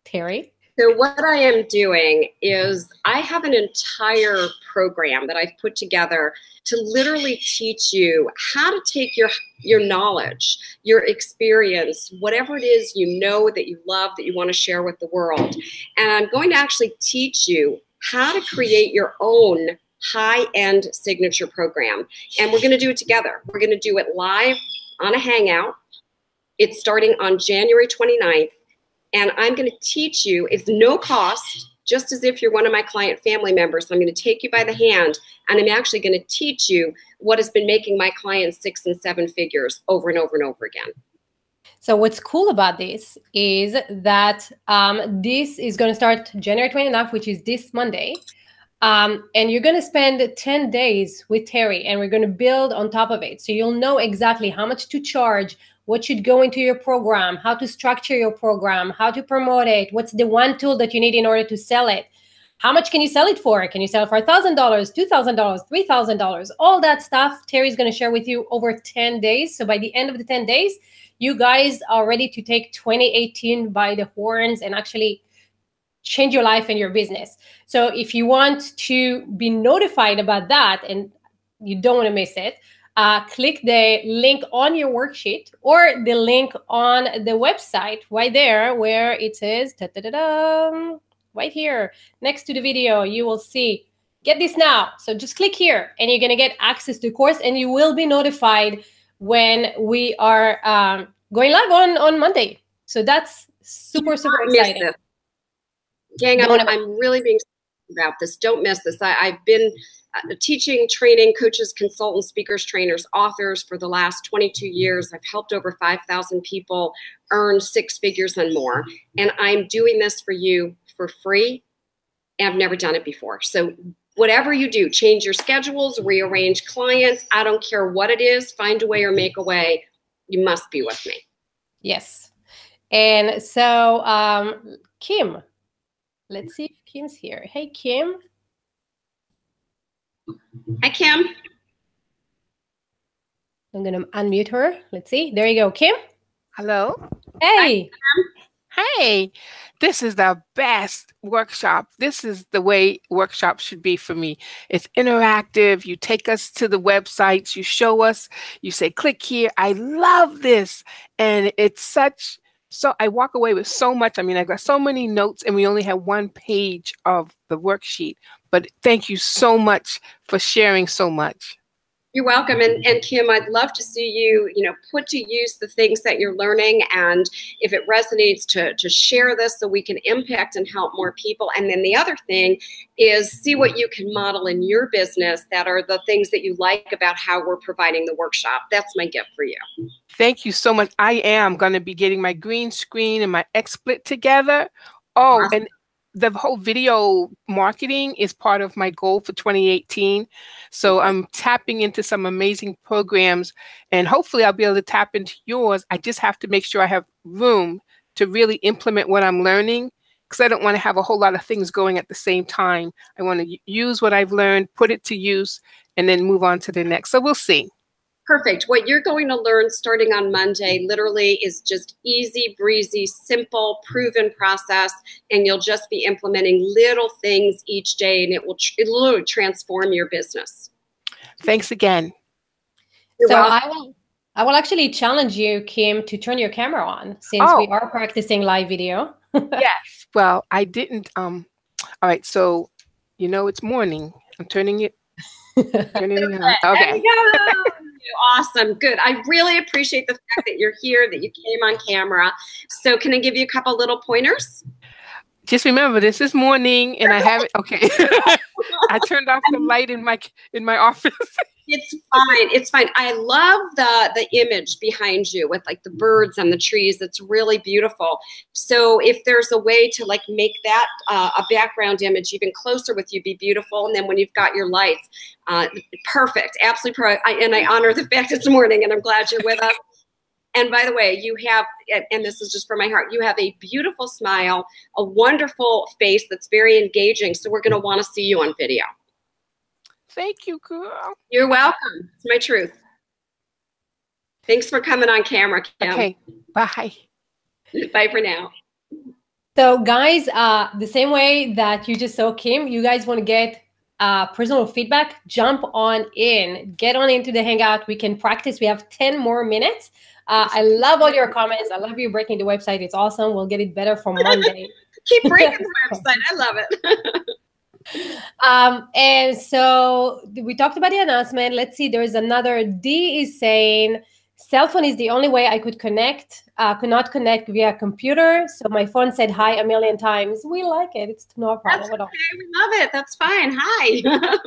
Terry? So what I am doing is I have an entire program that I've put together to literally teach you how to take your knowledge, your experience, whatever it is you know that you love, that you want to share with the world. And I'm going to actually teach you how to create your own high-end signature program. And we're going to do it together. We're going to do it live on a Hangout. It's starting on January 29th. And I'm going to teach you, it's no cost, just as if you're one of my client family members. I'm going to take you by the hand, and I'm actually going to teach you what has been making my clients 6 and 7 figures over and over and over again. So what's cool about this is that this is going to start January 29th, which is this Monday. And you're going to spend 10 days with Terry, and we're going to build on top of it. So you'll know exactly how much to charge, what should go into your program, how to structure your program, how to promote it, what's the one tool that you need in order to sell it, how much can you sell it for? Can you sell it for $1,000, $2,000, $3,000? All that stuff Terry's going to share with you over 10 days. So by the end of the 10 days, you guys are ready to take 2018 by the horns and actually change your life and your business. So if you want to be notified about that and you don't want to miss it, click the link on your worksheet or the link on the website right there where it says, right here next to the video, you will see, get this now. So just click here and you're going to get access to the course, and you will be notified when we are going live on Monday. So that's super exciting. Gang, I'm really being about this. Don't miss this. I've been teaching, training coaches, consultants, speakers, trainers, authors for the last 22 years. I've helped over 5,000 people earn 6 figures and more. And I'm doing this for you for free. And I've never done it before. So whatever you do, change your schedules, rearrange clients. I don't care what it is. Find a way or make a way. You must be with me. Yes. And so, Kim, let's see if Kim's here. Hey, Kim. Hi, Kim. I'm going to unmute her. Let's see. There you go, Kim. Hello. Hey. Hi, hey, this is the best workshop. This is the way workshops should be for me. It's interactive. You take us to the websites. You show us. You say, click here. I love this. And it's so I walk away with so much. I mean, I've got so many notes, and we only have 1 page of the worksheet. But thank you so much for sharing so much. You're welcome. And Kim, I'd love to see you, put to use the things that you're learning. And if it resonates, to share this so we can impact and help more people. And then the other thing is see what you can model in your business that are the things that you like about how we're providing the workshop. That's my gift for you. Thank you so much. I am going to be getting my green screen and my XSplit together. Oh, awesome. And the whole video marketing is part of my goal for 2018. So I'm tapping into some amazing programs, and hopefully I'll be able to tap into yours. I just have to make sure I have room to really implement what I'm learning, because I don't want to have a whole lot of things going at the same time. I want to use what I've learned, put it to use, and then move on to the next. So we'll see. Perfect. What you're going to learn starting on Monday literally is just easy breezy, simple, proven process, and you'll just be implementing little things each day, and it'll literally transform your business. Thanks again. So I will actually challenge you, Kim, to turn your camera on, since we are practicing live video. Yes. Well, I didn't. All right. So, it's morning. I'm turning it on. Okay. Awesome. Good. I really appreciate the fact that you're here, that you came on camera. So can I give you a couple little pointers? Just remember, this is morning, and I have it. Okay. I turned off the light in my office. It's fine. It's fine. I love the image behind you with like the birds and the trees. It's really beautiful. So if there's a way to like make that a background image even closer with you, be beautiful. And then when you've got your lights, perfect, absolutely perfect. And I honor the fact it's morning, and I'm glad you're with us. And by the way, you have, and this is just from my heart, you have a beautiful smile, a wonderful face that's very engaging. So we're going to want to see you on video. Thank you, girl. You're welcome. It's my truth. Thanks for coming on camera, Kim. Okay. Bye. Bye for now. So guys, the same way that you just saw Kim, you guys want to get personal feedback, jump on in, get on into the Hangout. We can practice. We have 10 more minutes. I love all your comments. I love you breaking the website. It's awesome. We'll get it better for Monday. Keep breaking the website. I love it. And so we talked about the announcement. Let's see. There is another. D is saying, cell phone is the only way I could not connect via computer. So my phone said hi a million times. We like it. It's no problem at all. Okay. We love it. That's fine. Hi.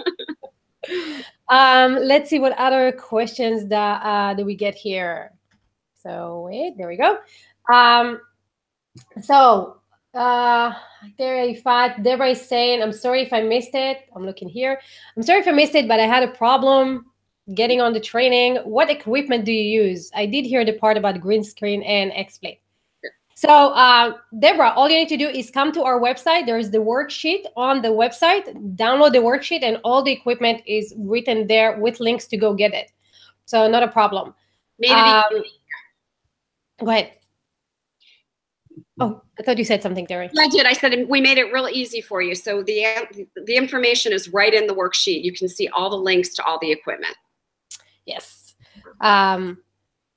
Let's see what other questions that we get here. So wait, there we go. Deborah is saying, I'm sorry if I missed it. I'm looking here. I'm sorry if I missed it, but I had a problem getting on the training. What equipment do you use? I did hear the part about green screen and XSplit. So Deborah, all you need to do is come to our website. There's the worksheet on the website. Download the worksheet and all the equipment is written there with links to go get it. So not a problem. Go ahead. Oh, I thought you said something, Terry. I did. I said we made it real easy for you. So the information is right in the worksheet. You can see all the links to all the equipment. Yes. And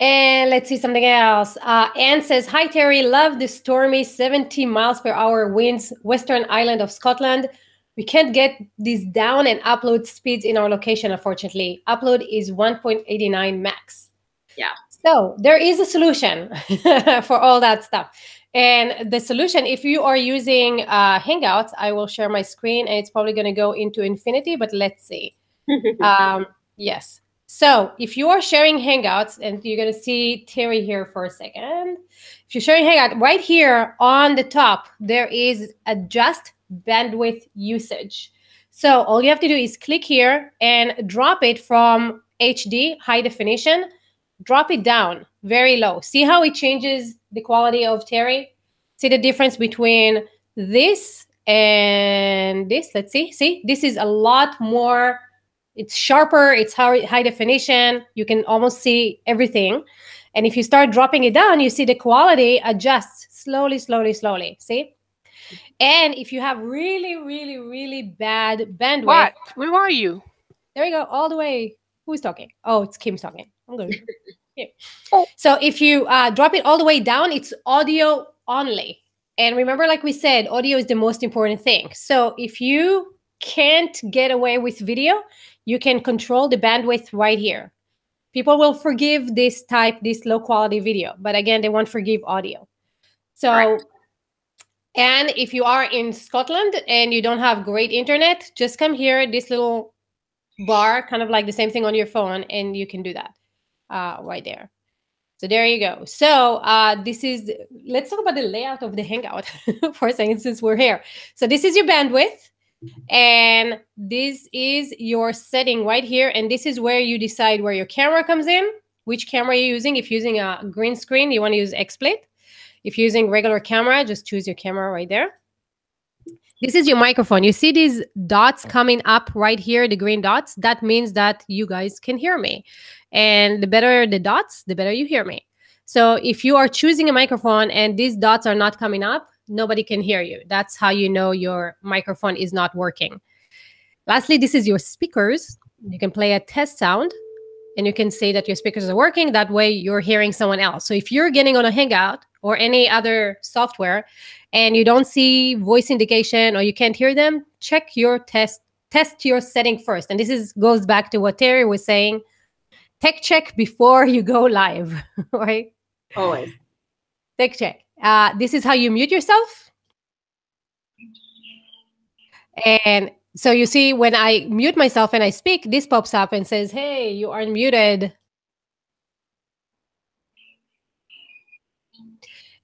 let's see something else. Anne says, hi, Terry. Love the stormy 70 miles per hour winds, Western Island of Scotland. We can't get these down and upload speeds in our location, unfortunately. Upload is 1.89 max. Yeah. So there is a solution for all that stuff. And the solution, if you are using Hangouts, I will share my screen and it's probably going to go into infinity, but let's see. Yes. So if you are sharing Hangouts, and you're going to see Terry here for a second. If you're sharing Hangout, right here on the top, there is adjust bandwidth usage. So all you have to do is click here and drop it from HD, high definition, drop it down very low. See how it changes the quality of Terry? See the difference between this and this? Let's see. See, this is a lot more, it's sharper, it's high definition. You can almost see everything. And if you start dropping it down, you see the quality adjusts slowly, slowly, slowly. See? And if you have really, really, really bad bandwidth. What? Where are you? There you go, all the way. Who's talking? Oh, it's Kim's talking. I'm good. Yeah. So if you drop it all the way down, it's audio only. And remember, like we said, audio is the most important thing. So if you can't get away with video, you can control the bandwidth right here. People will forgive this low quality video, but again, they won't forgive audio. So, right. And if you are in Scotland and you don't have great internet, just come here, this little bar, kind of like the same thing on your phone, and you can do that right there. So there you go. So let's talk about the layout of the Hangout for a second since we're here. So this is your bandwidth. And this is your setting right here. And this is where you decide where your camera comes in, which camera you're using. If you're using a green screen, you want to use XSplit. If you're using regular camera, just choose your camera right there. This is your microphone. You see these dots coming up right here, the green dots? That means that you guys can hear me. And the better the dots, the better you hear me. So if you are choosing a microphone and these dots are not coming up, nobody can hear you. That's how you know your microphone is not working. Lastly, this is your speakers. You can play a test sound and you can say that your speakers are working. That way you're hearing someone else. So if you're getting on a Hangout or any other software and you don't see voice indication or you can't hear them, check your test your setting first. And this goes back to what Terry was saying. Tech check before you go live, right? Always. Tech check. This is how you mute yourself. And so you see when I mute myself and I speak, this pops up and says, hey, you are muted.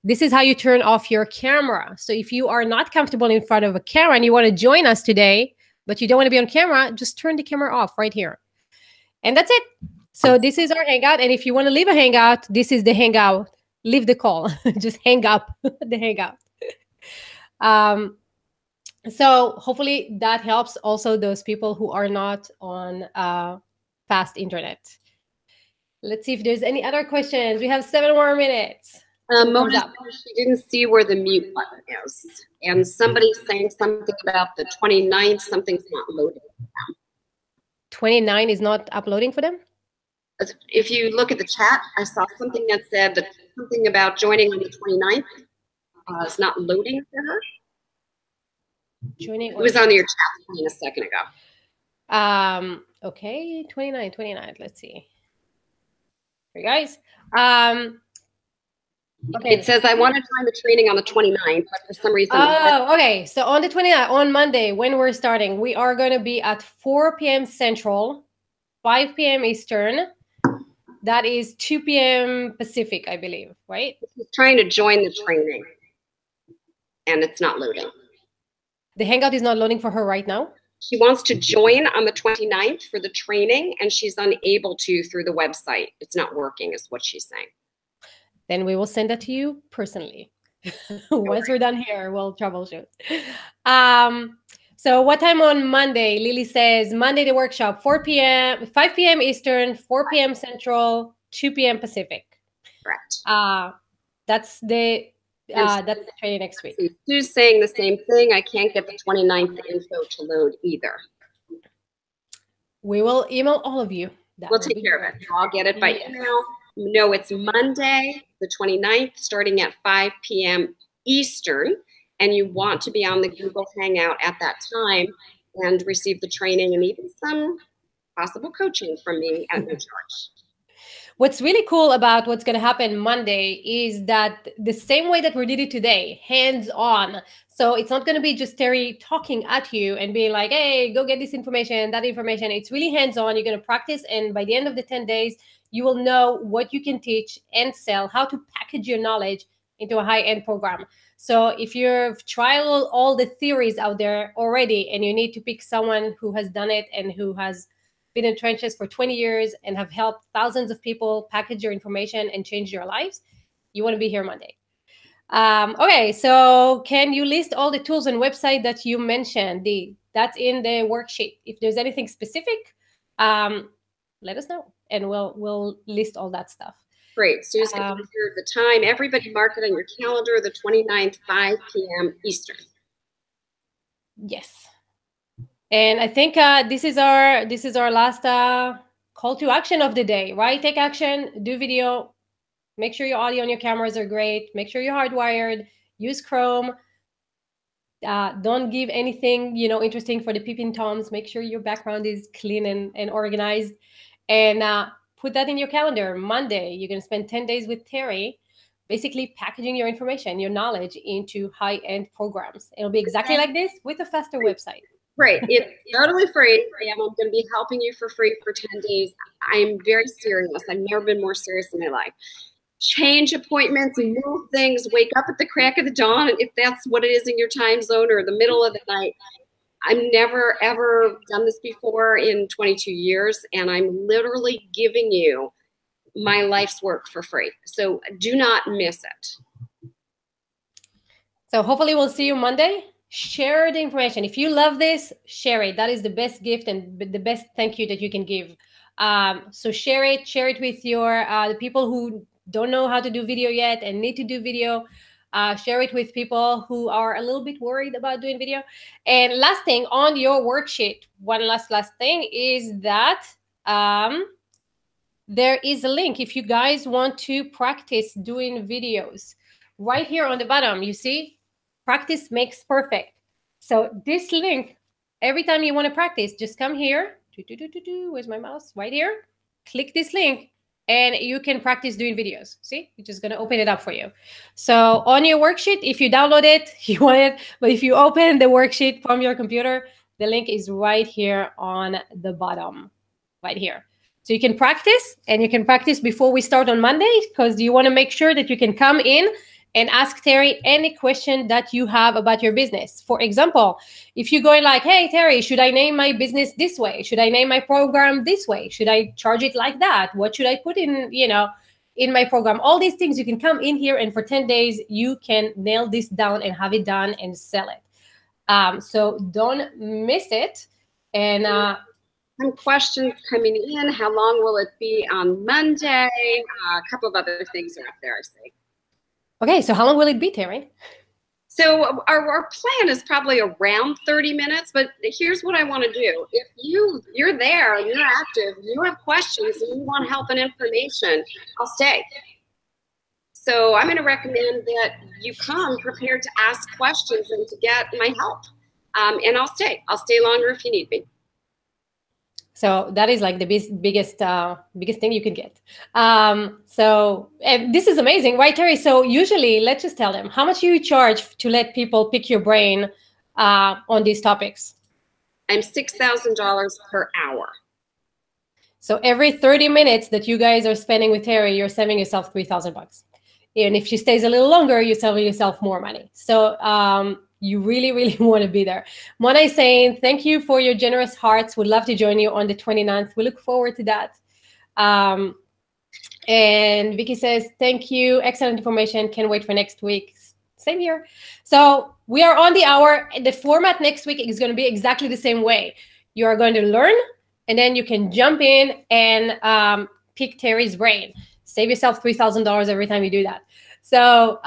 This is how you turn off your camera. So if you are not comfortable in front of a camera and you want to join us today, but you don't want to be on camera, just turn the camera off right here. And that's it. So this is our Hangout. And if you want to leave a Hangout, this is the Hangout. Leave the call. Just hang up the Hangout. So hopefully that helps also those people who are not on fast internet. Let's see if there's any other questions. We have 7 more minutes. Mona said she didn't see where the mute button is. And somebody's saying something about the 29th, something's not loading. 29 is not uploading for them? If you look at the chat, I saw something that said that something about joining on the 29th is not loading for her. Joining. It was on your chat screen a second ago. Okay, 29. Let's see. Here, guys. Okay. It says I want to join the training on the 29th, but for some reason. Oh, okay. So on the 29th, on Monday, when we're starting, we are going to be at 4 p.m. Central, 5 p.m. Eastern. That is 2 p.m. Pacific, I believe, right? She's trying to join the training, and it's not loading. The Hangout is not loading for her right now? She wants to join on the 29th for the training, and she's unable to through the website. It's not working, is what she's saying. Then we will send that to you personally. Once we're done here, we'll troubleshoot. So what time on Monday? Lily says Monday the workshop, 4 p.m., 5 p.m. Eastern, 4 p.m. Central, 2 p.m. Pacific. Correct. That's the training next week. Sue's saying the same thing. I can't get the 29th info to load either. We will email all of you. We'll take care of it. I'll get it by email. No, it's Monday, the 29th, starting at 5 p.m. Eastern. And you want to be on the Google Hangout at that time and receive the training and even some possible coaching from me at no charge. What's really cool about what's going to happen Monday is that the same way that we did it today, hands-on. So it's not going to be just Terry talking at you and being like, hey, go get this information, that information. It's really hands-on. You're going to practice. And by the end of the 10 days, you will know what you can teach and sell, how to package your knowledge into a high-end program. So if you've tried all the theories out there already and you need to pick someone who has done it and who has been in trenches for 20 years and have helped thousands of people package your information and change your lives, you want to be here Monday. Okay, so can you list all the tools and website that you mentioned? That's in the worksheet. If there's anything specific, let us know and we'll list all that stuff. Great. Sue's going to hear the time. Everybody mark it on your calendar, the 29th, 5 p.m. Eastern. Yes. And I think this is our last call to action of the day, right? Take action, do video, make sure your audio and your cameras are great, make sure you're hardwired, use Chrome. Don't give anything, interesting for the peeping toms. Make sure your background is clean and organized. And put that in your calendar. Monday, you're going to spend 10 days with Terry, basically packaging your information, your knowledge into high-end programs. It'll be exactly like this with a faster website. Great. It's totally free. I'm going to be helping you for free for 10 days. I'm very serious. I've never been more serious in my life. Change appointments, move things, wake up at the crack of the dawn, if that's what it is in your time zone, or the middle of the night. I've never, ever done this before in 22 years, and I'm literally giving you my life's work for free. So do not miss it. So hopefully we'll see you Monday. Share the information. If you love this, share it. That is the best gift and the best thank you that you can give. So share it with your the people who don't know how to do video yet and need to do video. Share it with people who are a little bit worried about doing video. And last thing on your worksheet, one last thing is that there is a link if you guys want to practice doing videos. Right here on the bottom, you see, practice makes perfect. So this link, every time you want to practice, just come here. Where's my mouse? Right here. Click this link. And you can practice doing videos. See, it's just going to open it up for you. So on your worksheet, if you download it, you want it. But if you open the worksheet from your computer, the link is right here on the bottom, right here. So you can practice, and you can practice before we start on Monday, because you want to make sure that you can come in and ask Terry any question that you have about your business. For example, if you're going like, hey, Terry, should I name my business this way? Should I name my program this way? Should I charge it like that? What should I put in, in my program? All these things, you can come in here, and for 10 days, you can nail this down and have it done and sell it. So don't miss it. And some questions coming in. How long will it be on Monday? A couple of other things are up there, I see. Okay, so how long will it be, Terry? So our plan is probably around 30 minutes, but here's what I want to do. If you're there, you're active, you have questions, and you want help and information, I'll stay. So I'm going to recommend that you come prepared to ask questions and to get my help. And I'll stay. I'll stay longer if you need me. So that is like the biggest thing you could get. So this is amazing, right, Terry? So usually, let's just tell them, how much you charge to let people pick your brain on these topics? I'm $6,000 per hour. So every 30 minutes that you guys are spending with Terry, you're saving yourself $3,000. And if she stays a little longer, you're saving yourself more money. So you really, really want to be there. Mona is saying, thank you for your generous hearts. Would love to join you on the 29th. We look forward to that. And Vicky says, thank you. Excellent information. Can't wait for next week. Same here. So we are on the hour. The format next week is going to be exactly the same way. You are going to learn, and then you can jump in and pick Terry's brain. Save yourself $3,000 every time you do that. So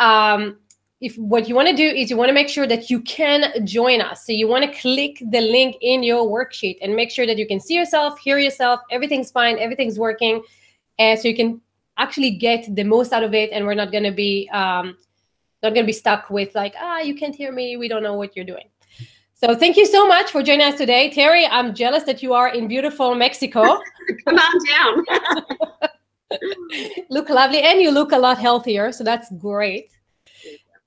if what you want to do is you want to make sure that you can join us. So you want to click the link in your worksheet and make sure that you can see yourself, hear yourself, everything's fine, everything's working. And so you can actually get the most out of it, and we're not going to be stuck with like, you can't hear me, we don't know what you're doing. So thank you so much for joining us today. Terry, I'm jealous that you are in beautiful Mexico. Come on down. Look lovely, and you look a lot healthier, so that's great.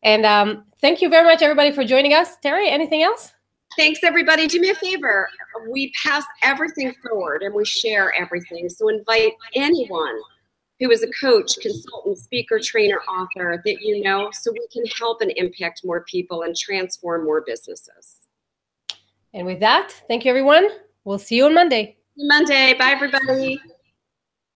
And thank you very much, everybody, for joining us. Terry, anything else? Thanks, everybody. Do me a favor. We pass everything forward, and we share everything. So invite anyone who is a coach, consultant, speaker, trainer, author that you know, so we can help and impact more people and transform more businesses. And with that, thank you, everyone. We'll see you on Monday. Monday. Bye, everybody.